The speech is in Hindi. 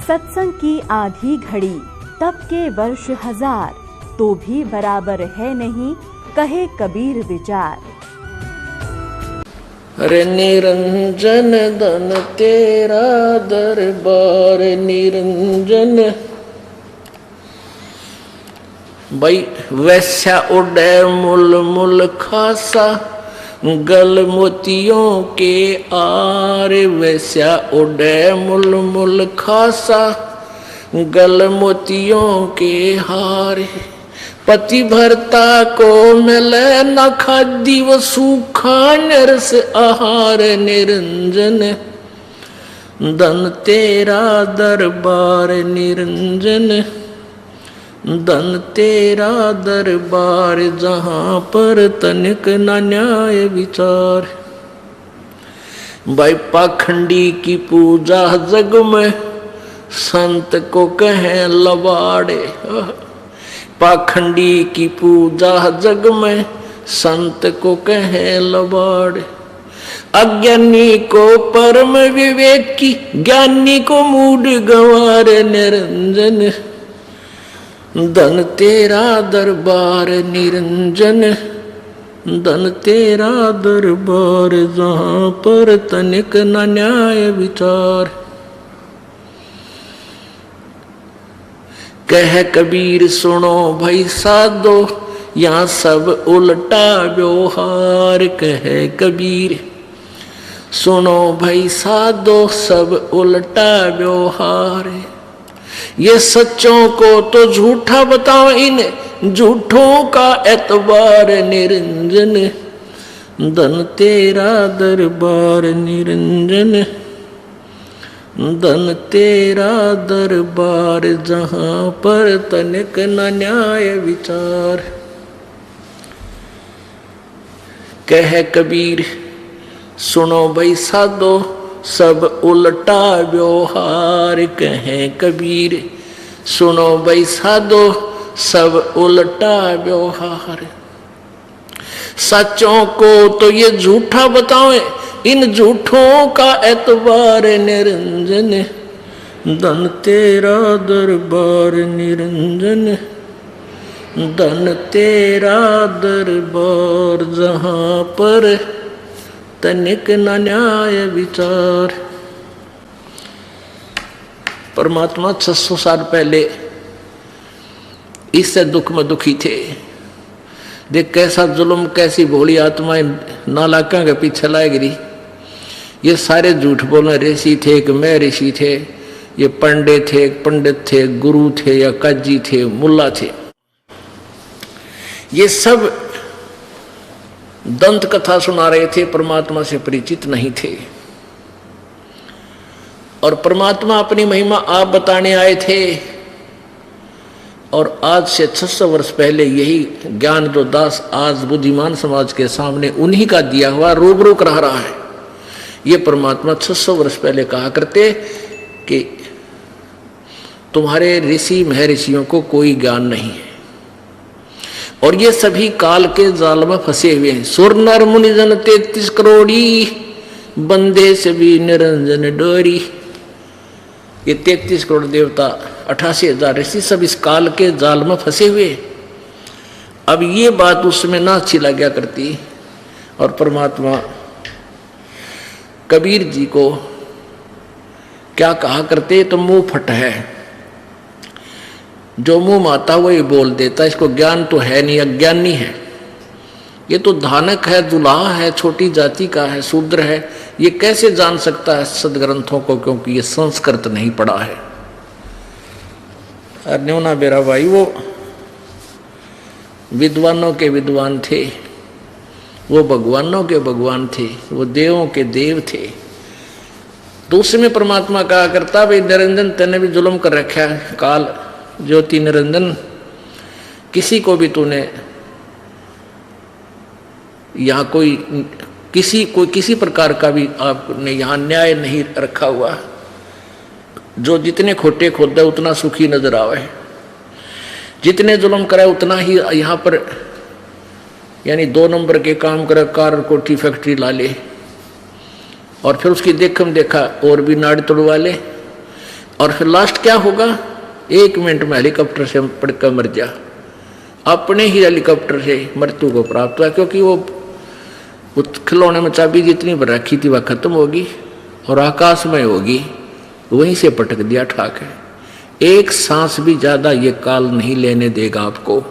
सत्संग की आधी घड़ी तप के वर्ष हजार, तो भी बराबर है नहीं कहे कबीर विचार। अरे निरंजन धन तेरा दरबार निरंजन। भाई वैश्या उड़े मुल मुल खासा, गल मोतियों के आर। वैश्या उड़े मुल मुल खासा, गल मोतियों के हार। पति भरता को मिले न खादी वो सूखा नरस आहार। निरंजन धन तेरा दरबार निरंजन, धन तेरा दरबार जहाँ पर तनिक न न्याय विचार। भाई पाखंडी की पूजा जग में, संत को कहें लबाड़े। पाखंडी की पूजा जग में, संत को कहें लबाड़े। अज्ञानी को परम विवेक की, ज्ञानी को मूड गंवार। निरंजन धन तेरा दरबार निरंजन, धन तेरा दरबार जहाँ पर तनिक न न्याय विचार। कह कबीर सुनो भाई साधो, यहाँ सब उल्टा व्यवहार। कह कबीर सुनो भाई साधो, सब उल्टा व्यवहार। ये सच्चों को तो झूठा बताओ, इन झूठों का एतबार। निरंजन धन तेरा दरबार निरंजन, धन तेरा दरबार जहाँ पर तनिक न न्याय विचार। कह कबीर सुनो भाई साधो, सब उल्टा व्यवहार। कहे कबीर सुनो भाई साधो, सब उल्टा व्यवहार। सच्चों को तो ये झूठा बताओ, इन झूठों का एतबार। निरंजन धन तेरा दरबार निरंजन, धन तेरा दरबार जहाँ पर तनिक न न्याय विचार। परमात्मा 600 साल पहले इससे दुख में दुखी थे। देख कैसा जुल्म, कैसी भोली आत्माएं नालाका के पीछे लाए गिरी। ये सारे झूठ बोलने ऋषि थे कि मैं ऋषि थे, ये पंडित थे, पंडित थे, गुरु थे या काजी थे, मुल्ला थे। ये सब दंत कथा सुना रहे थे, परमात्मा से परिचित नहीं थे। और परमात्मा अपनी महिमा आप बताने आए थे। और आज से 600 वर्ष पहले यही ज्ञान जो दास आज बुद्धिमान समाज के सामने उन्हीं का दिया हुआ रूबरू करा रहा है। ये परमात्मा 600 वर्ष पहले कहा करते कि तुम्हारे ऋषि महर्षियों को कोई ज्ञान नहीं है, और ये सभी काल के जाल में फंसे हुए हैं। सुर नर मुनिजन 33 करोड़ी, बंदे से भी निरंजन डोरी। ये 33 करोड़ देवता, 88,000 ऋषि सब इस काल के जाल में फंसे हुए। अब ये बात उसमें ना अच्छी लगा करती, और परमात्मा कबीर जी को क्या कहा करते, तो मुंह फट है, जो मुंह माता वही बोल देता, इसको ज्ञान तो है नहीं, अज्ञानी है। ये तो धानक है, दुल्हा है, छोटी जाति का है, शूद्र है। ये कैसे जान सकता है सदग्रंथों को, क्योंकि ये संस्कृत नहीं पढ़ा है। अर्न्योना बेरा भाई वो विद्वानों के विद्वान थे, वो भगवानों के भगवान थे, वो देवों के देव थे। तो उसमें परमात्मा कहा करता, भाई निरंजन तेने भी जुल्म कर रखा है, काल ज्योति निरंजन, किसी को भी तूने यहाँ किसी प्रकार का भी आपने यहाँ न्याय नहीं रखा हुआ। जो जितने खोटे खोदा उतना सुखी नजर आवे, जितने जुल्म करे उतना ही यहाँ पर, यानी 2 नंबर के काम करे, कार कोठी फैक्ट्री ला ले, और फिर उसकी देखम देखा और भी नाड़ तोड़वा ले। और फिर लास्ट क्या होगा, 1 मिनट में हेलीकॉप्टर से पड़कर मर जा। अपने ही हेलीकॉप्टर से मृत्यु को प्राप्त हुआ, क्योंकि वो खिलौने में चाबी जितनी भर रखी थी वह खत्म होगी और आकाश में होगी, वहीं से पटक दिया ठाक है। एक सांस भी ज्यादा ये काल नहीं लेने देगा आपको।